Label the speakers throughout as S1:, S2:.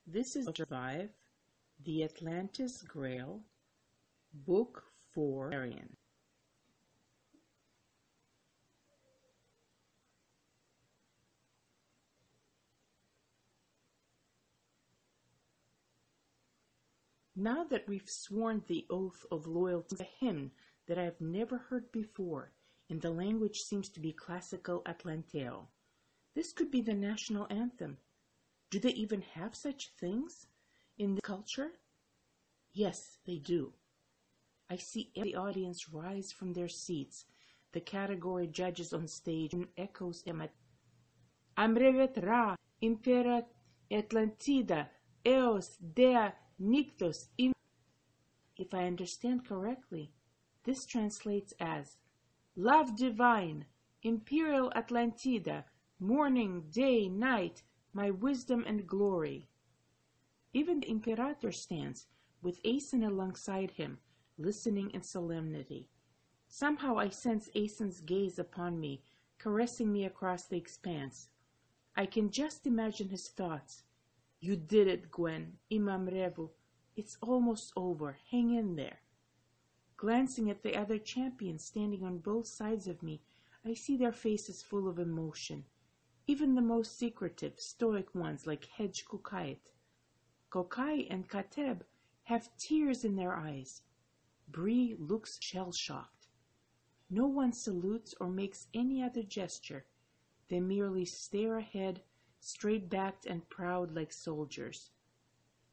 S1: This is Survive, the Atlantis Grail, Book 4, Nazarian. Now that we've sworn the oath of loyalty, a hymn that I have never heard before, and the language seems to be classical Atlanteo. This could be the national anthem. Do they even have such things in the culture? Yes, they do. I see every audience rise from their seats. The category judges on stage echoes Amrevet Ra, Impera Atlantida, Eos, Dea, Nictos. If I understand correctly, this translates as Love Divine, Imperial Atlantida, Morning, Day, Night, my wisdom and glory. Even the Imperator stands, with Aeson alongside him, listening in solemnity. Somehow I sense Aeson's gaze upon me, caressing me across the expanse. I can just imagine his thoughts. You did it, Gwen, Imam Revu. It's almost over. Hang in there. Glancing at the other champions standing on both sides of me, I see their faces full of emotion. Even the most secretive, stoic ones like Hedge Kukait. Kokai and Kateb have tears in their eyes. Bree looks shell-shocked. No one salutes or makes any other gesture. They merely stare ahead, straight-backed and proud like soldiers.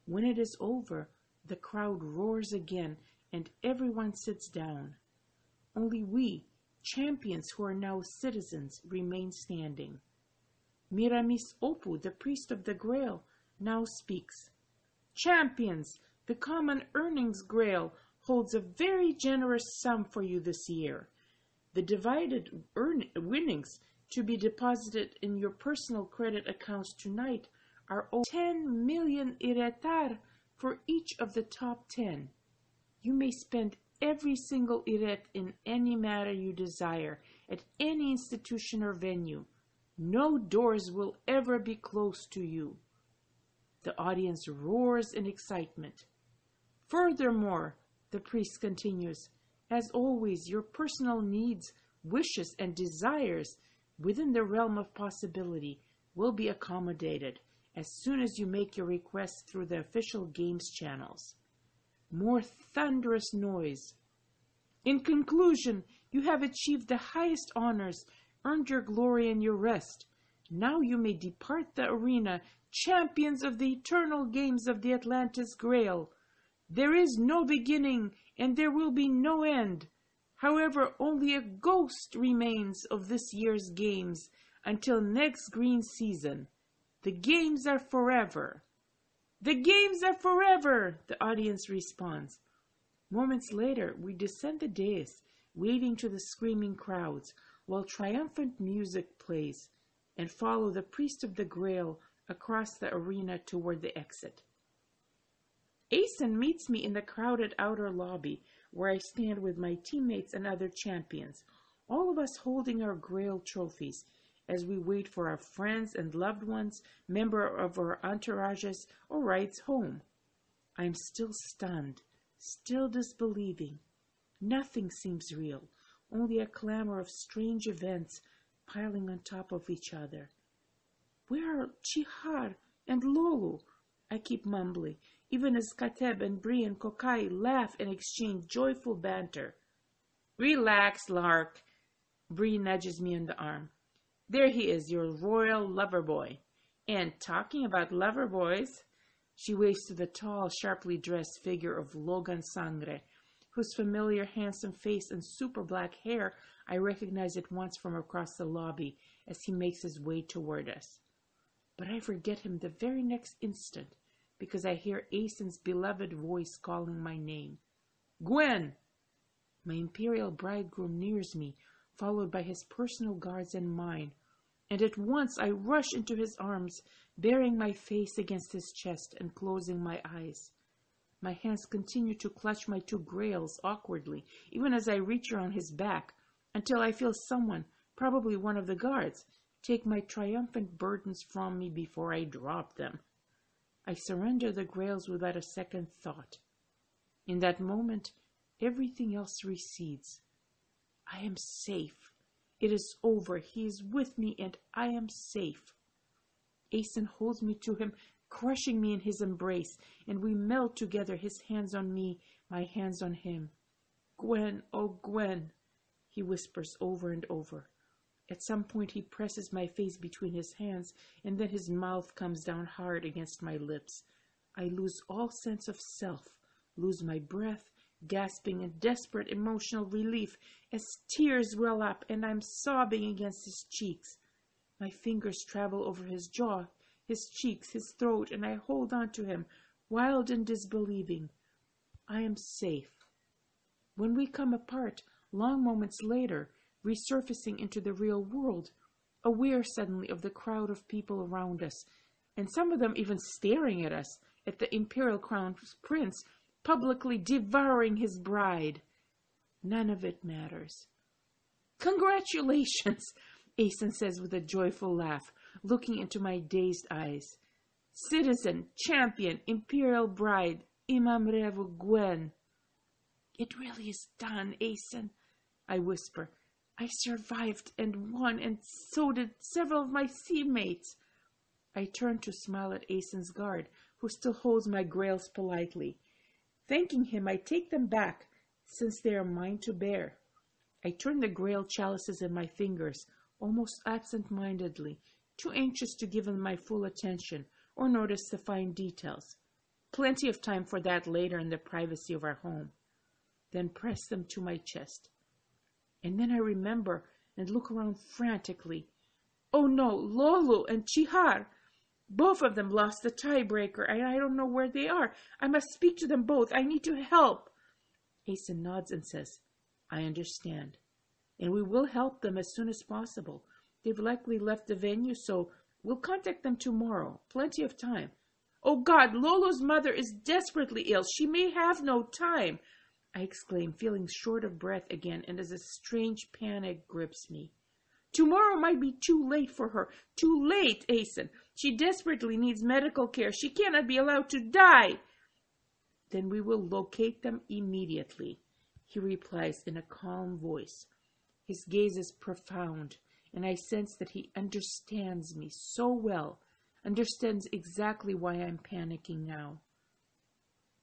S1: When it is over, the crowd roars again and everyone sits down. Only we, champions who are now citizens, remain standing. Miramis Opu, the priest of the Grail, now speaks. Champions, the common earnings Grail holds a very generous sum for you this year. The divided winnings to be deposited in your personal credit accounts tonight are 10 million iretar for each of the top 10. You may spend every single iret in any matter you desire, at any institution or venue. No doors will ever be closed to you. The audience roars in excitement. Furthermore, the priest continues, as always, your personal needs, wishes, and desires within the realm of possibility will be accommodated as soon as you make your requests through the official games channels. More thunderous noise. In conclusion, you have achieved the highest honors, earned your glory and your rest. Now you may depart the arena, champions of the eternal games of the Atlantis Grail. There is no beginning, and there will be no end. However, only a ghost remains of this year's games until next green season. The games are forever. The games are forever, the audience responds. Moments later, we descend the dais, waving to the screaming crowds, while triumphant music plays, and follow the priest of the Grail across the arena toward the exit. Aeson meets me in the crowded outer lobby, where I stand with my teammates and other champions, all of us holding our Grail trophies, as we wait for our friends and loved ones, member of our entourages, or rides home. I am still stunned, still disbelieving. Nothing seems real, only a clamor of strange events piling on top of each other. Where are Chihar and Lolu? I keep mumbling, even as Kateb and Bree and Kokai laugh and exchange joyful banter. Relax, Lark. Bree nudges me on the arm. There he is, your royal lover boy. And talking about lover boys, she waves to the tall, sharply dressed figure of Logan Sangre, whose familiar handsome face and super black hair I recognize at once from across the lobby as he makes his way toward us. But I forget him the very next instant, because I hear Aeson's beloved voice calling my name. Gwen! My imperial bridegroom nears me, followed by his personal guards and mine, and at once I rush into his arms, burying my face against his chest and closing my eyes. My hands continue to clutch my two grails awkwardly, even as I reach around his back, until I feel someone, probably one of the guards, take my triumphant burdens from me before I drop them. I surrender the grails without a second thought. In that moment, everything else recedes. I am safe. It is over. He is with me, and I am safe. Aeson holds me to him, crushing me in his embrace, and we meld together, his hands on me, my hands on him. Gwen, oh Gwen, he whispers over and over. At some point he presses my face between his hands, and then his mouth comes down hard against my lips. I lose all sense of self, lose my breath, gasping in desperate emotional relief as tears well up and I'm sobbing against his cheeks. My fingers travel over his jaw, his cheeks, his throat, and I hold on to him, wild and disbelieving. I am safe. When we come apart, long moments later, resurfacing into the real world, aware suddenly of the crowd of people around us, and some of them even staring at us, at the Imperial Crown Prince, publicly devouring his bride. None of it matters. Congratulations, Aeson says with a joyful laugh, looking into my dazed eyes. Citizen, champion, Imperial bride, Imam Revu Gwen. It really is done, Aeson, I whisper. I survived and won, and so did several of my teammates. I turn to smile at Aeson's guard, who still holds my grails politely. Thanking him, I take them back, since they are mine to bear. I turn the grail chalices in my fingers, almost absent-mindedly, too anxious to give them my full attention or notice the fine details. Plenty of time for that later in the privacy of our home. Then press them to my chest. And then I remember and look around frantically. Oh no, Lolo and Chihar! Both of them lost the tiebreaker, and I don't know where they are. I must speak to them both. I need to help. Aeson nods and says, I understand. And we will help them as soon as possible. They've likely left the venue, so we'll contact them tomorrow. Plenty of time. Oh God, Lolo's mother is desperately ill. She may have no time, I exclaim, feeling short of breath again, and as a strange panic grips me. Tomorrow might be too late for her. Too late, Aeson. She desperately needs medical care. She cannot be allowed to die. Then we will locate them immediately, he replies in a calm voice. His gaze is profound, and I sense that he understands me so well, understands exactly why I'm panicking now.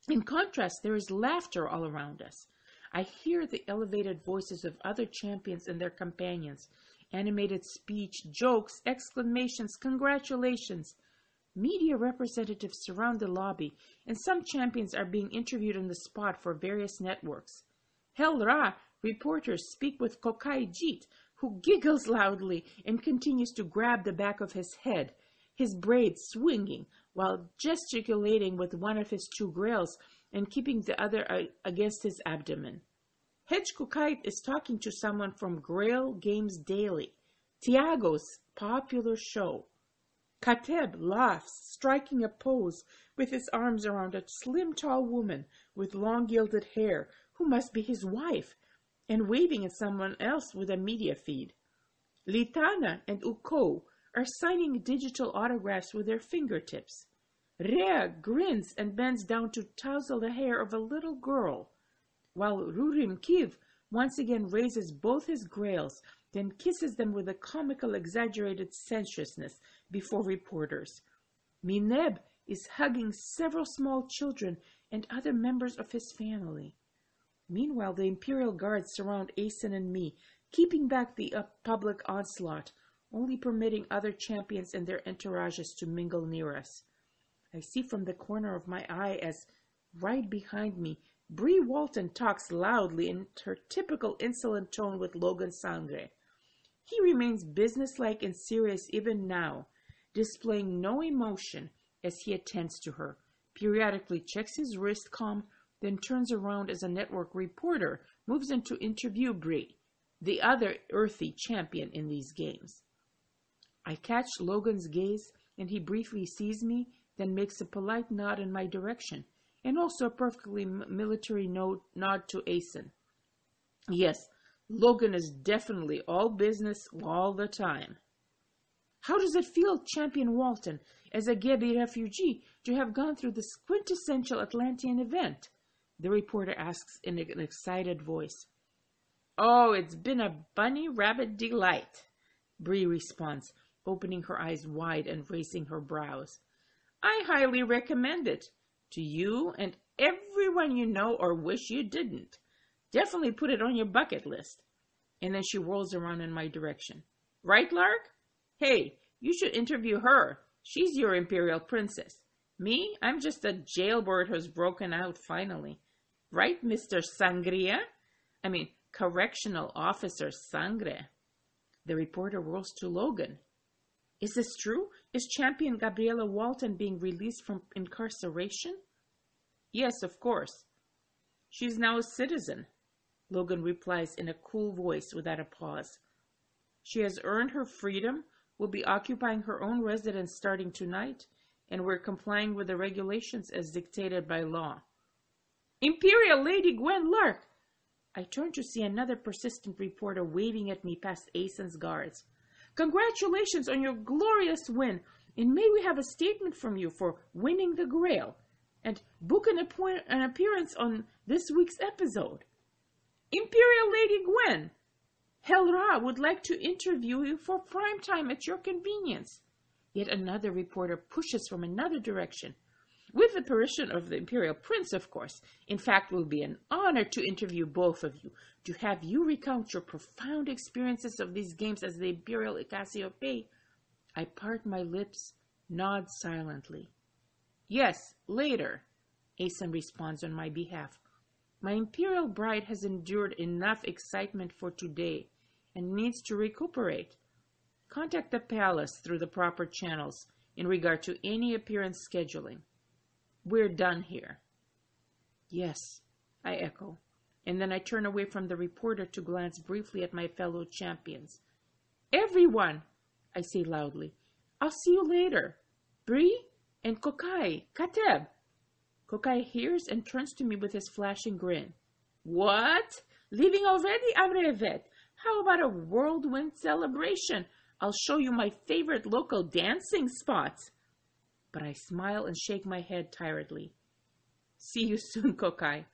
S1: In contrast, there is laughter all around us. I hear the elevated voices of other champions and their companions, animated speech, jokes, exclamations, congratulations. Media representatives surround the lobby, and some champions are being interviewed on the spot for various networks. Hel Ra reporters speak with Kokai Jeet, who giggles loudly and continues to grab the back of his head, his braids swinging, while gesticulating with one of his two grails and keeping the other against his abdomen. Hedge Kukait is talking to someone from Grail Games Daily, Tiago's popular show. Kateb laughs, striking a pose with his arms around a slim, tall woman with long gilded hair, who must be his wife, and waving at someone else with a media feed. Litana and Uko are signing digital autographs with their fingertips. Rea grins and bends down to tousle the hair of a little girl, while Rurim Kiv once again raises both his grails, then kisses them with a comical exaggerated sensuousness before reporters. Mineb is hugging several small children and other members of his family. Meanwhile, the Imperial Guards surround Aeson and me, keeping back the public onslaught, only permitting other champions and their entourages to mingle near us. I see from the corner of my eye as, right behind me, Bree Walton talks loudly in her typical insolent tone with Logan Sangre. He remains businesslike and serious even now, displaying no emotion as he attends to her, periodically checks his wrist comm, then turns around as a network reporter moves in to interview Bree, the other earthy champion in these games. I catch Logan's gaze, and he briefly sees me, then makes a polite nod in my direction, and also a perfectly military nod to Aeson. Yes, Logan is definitely all business all the time. How does it feel, Champion Walton? as a Gebi refugee, to have gone through this quintessential Atlantean event? The reporter asks in an excited voice. Oh, it's been a bunny rabbit delight, Bree responds, opening her eyes wide and raising her brows. I highly recommend it to you and everyone you know or wish you didn't. Definitely put it on your bucket list. And then she whirls around in my direction. Right, Lark? Hey, you should interview her. She's your imperial princess. Me? I'm just a jailbird who's broken out finally. Right, Mr. Sangria? Correctional Officer Sangre. The reporter whirls to Logan. Is this true? Is Champion Gabriella Walton being released from incarceration? Yes, of course. She's now a citizen, Logan replies in a cool voice without a pause. She has earned her freedom, will be occupying her own residence starting tonight, and we're complying with the regulations as dictated by law. Imperial Lady Gwen Lark! I turn to see another persistent reporter waving at me past Aeson's guards. Congratulations on your glorious win, and may we have a statement from you for winning the Grail, and book an appearance on this week's episode. Imperial Lady Gwen, Hel-Ra would like to interview you for prime time at your convenience. Yet another reporter pushes from another direction. With the permission of the Imperial Prince, of course. In fact, it will be an honor to interview both of you, to have you recount your profound experiences of these games as the Imperial Cassiope. I part my lips, nod silently. Yes, later, Aeson responds on my behalf. My Imperial bride has endured enough excitement for today and needs to recuperate. Contact the palace through the proper channels in regard to any appearance scheduling. We're done here. Yes, I echo, and then I turn away from the reporter to glance briefly at my fellow champions. Everyone, I say loudly, I'll see you later. Bree and Kokai, Kateb. Kokai hears and turns to me with his flashing grin. What? Leaving already, Amrevet? How about a whirlwind celebration? I'll show you my favorite local dancing spots. But I smile and shake my head tiredly. See you soon, Kokai.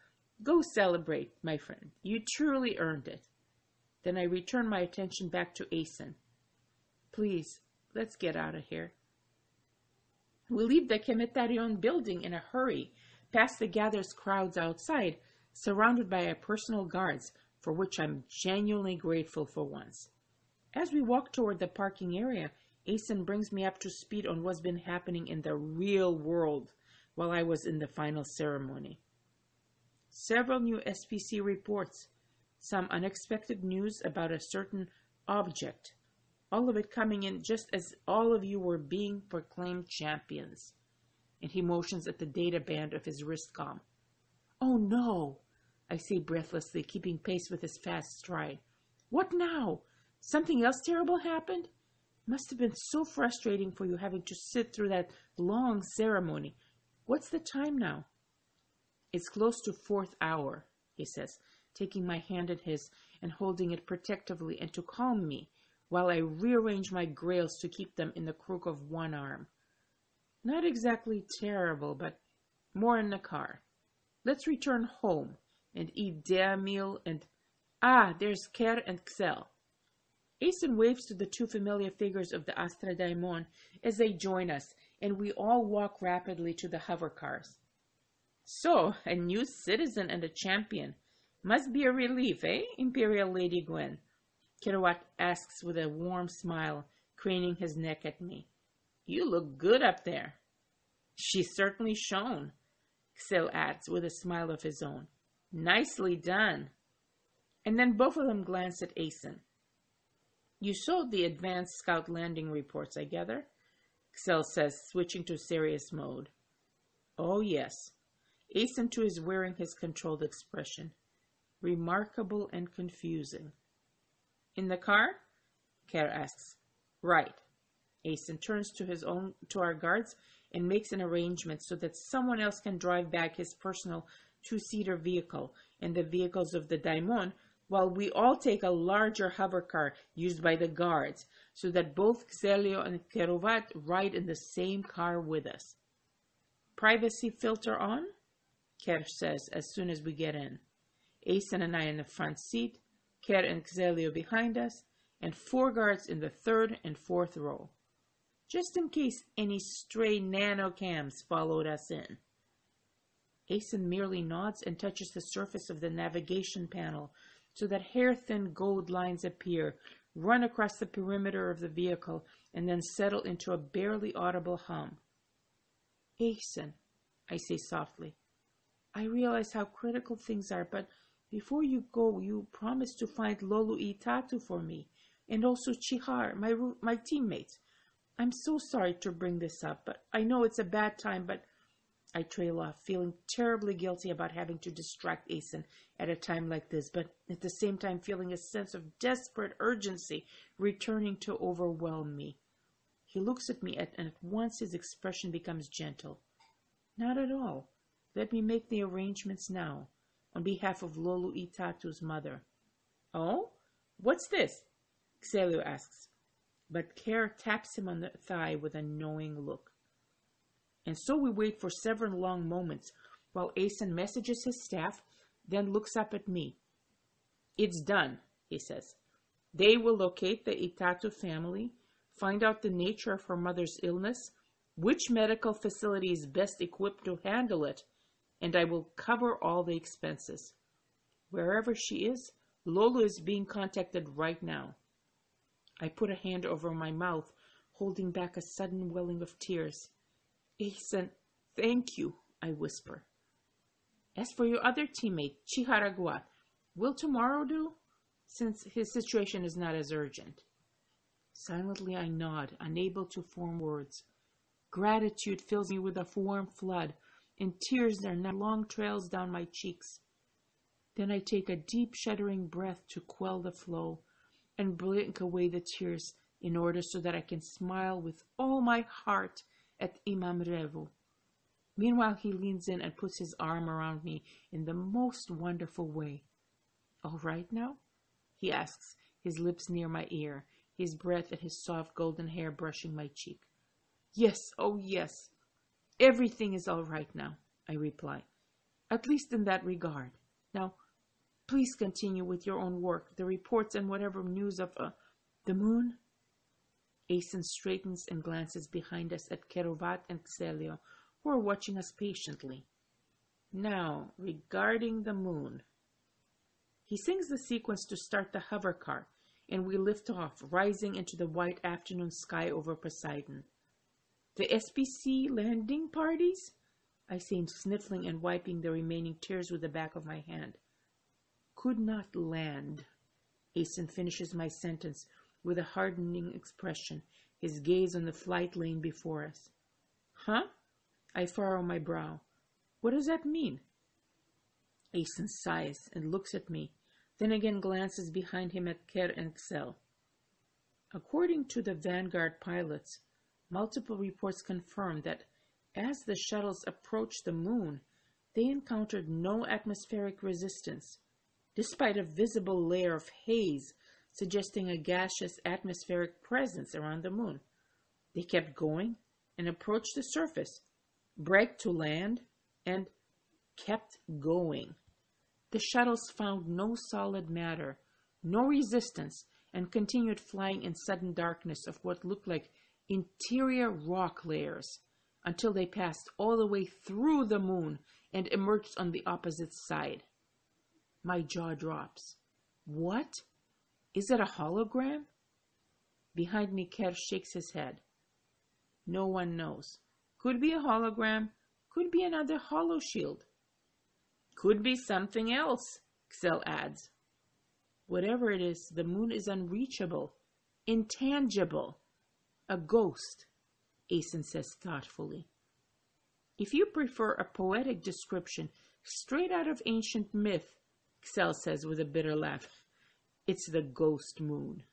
S1: Go celebrate, my friend. You truly earned it. Then I return my attention back to Aeson. Please, let's get out of here. We leave the Kemetarion building in a hurry, past the gathered crowds outside, surrounded by our personal guards, for which I'm genuinely grateful for once. As we walk toward the parking area, Aeson brings me up to speed on what's been happening in the real world while I was in the final ceremony. Several new SPC reports, some unexpected news about a certain object, all of it coming in just as all of you were being proclaimed champions. And he motions at the data band of his wristcom. Oh no, I say breathlessly, keeping pace with his fast stride. What now? Something else terrible happened? Must have been so frustrating for you having to sit through that long ceremony. What's the time now? It's close to 4th hour, he says, taking my hand in his and holding it protectively and to calm me while I rearrange my grails to keep them in the crook of one arm. Not exactly terrible, but more in the car. Let's return home and eat their meal and... Ah, there's Ker and Xel. Aeson waves to the two familiar figures of the Astra Daimon as they join us, and we all walk rapidly to the hover cars. So, a new citizen and a champion. Must be a relief, eh, Imperial Lady Gwen? Kirawat asks with a warm smile, craning his neck at me. You look good up there. She's certainly shone, Xel adds with a smile of his own. Nicely done. And then both of them glance at Aeson. You saw the advanced scout landing reports, I gather? Xel says, switching to serious mode. Oh, yes. Aeson, too, is wearing his controlled expression. Remarkable and confusing. In the car? Ker asks. Right. Aeson turns to our guards and makes an arrangement so that someone else can drive back his personal 2-seater vehicle and the vehicles of the Daimon while we all take a larger hover car used by the guards, so that both Xelio and Kerovat ride in the same car with us. Privacy filter on? Ker says as soon as we get in. Asen and I in the front seat, Ker and Xelio behind us, and 4 guards in the 3rd and 4th row, just in case any stray nanocams followed us in. Asen merely nods and touches the surface of the navigation panel so that hair-thin gold lines appear, run across the perimeter of the vehicle, and then settle into a barely audible hum. Asen, I say softly, I realize how critical things are, but before you go, you promised to find Lolu Itatu for me, and also Chihar, my teammates. I'm so sorry to bring this up, but I know it's a bad time, but I trail off, feeling terribly guilty about having to distract Asen at a time like this, but at the same time feeling a sense of desperate urgency returning to overwhelm me. He looks at me, and at once his expression becomes gentle. Not at all. Let me make the arrangements now, on behalf of Lolu Itatu's mother. Oh? What's this? Xelio asks, but Ker taps him on the thigh with a knowing look. And so we wait for several long moments while Asen messages his staff, then looks up at me. It's done, he says. They will locate the Itatu family, find out the nature of her mother's illness, which medical facility is best equipped to handle it, and I will cover all the expenses. Wherever she is, Lolu is being contacted right now. I put a hand over my mouth, holding back a sudden welling of tears. Asen, thank you, I whisper. As for your other teammate, Chiharagua, will tomorrow do, since his situation is not as urgent? Silently I nod, unable to form words. Gratitude fills me with a warm flood, and tears are now long trails down my cheeks. Then I take a deep, shuddering breath to quell the flow, and blink away the tears in order so that I can smile with all my heart at Imam Revu. Meanwhile, he leans in and puts his arm around me in the most wonderful way. All right now? He asks, his lips near my ear, his breath and his soft golden hair brushing my cheek. Yes, oh yes. Everything is all right now, I reply, at least in that regard. Now, please continue with your own work, the reports and whatever news of the moon. Asen straightens and glances behind us at Kerovat and Xelio, who are watching us patiently. Now, regarding the moon. He sings the sequence to start the hover car, and we lift off, rising into the white afternoon sky over Poseidon. The SPC landing parties? I say, sniffling and wiping the remaining tears with the back of my hand. Could not land. Asen finishes my sentence with a hardening expression, his gaze on the flight lane before us. Huh? I furrow my brow. What does that mean? Asen sighs and looks at me, then again glances behind him at Ker and Xel. According to the Vanguard pilots, multiple reports confirm that as the shuttles approached the moon, they encountered no atmospheric resistance, despite a visible layer of haze suggesting a gaseous atmospheric presence around the moon. They kept going and approached the surface, braked to land, and kept going. The shuttles found no solid matter, no resistance, and continued flying in sudden darkness of what looked like interior rock layers until they passed all the way through the moon and emerged on the opposite side. My jaw drops. What? Is it a hologram? Behind me, Ker shakes his head. No one knows. Could be a hologram, could be another holo shield. Could be something else, Xel adds. Whatever it is, the moon is unreachable, intangible. A ghost, Asen says thoughtfully. If you prefer a poetic description straight out of ancient myth, Xel says with a bitter laugh, it's the ghost moon.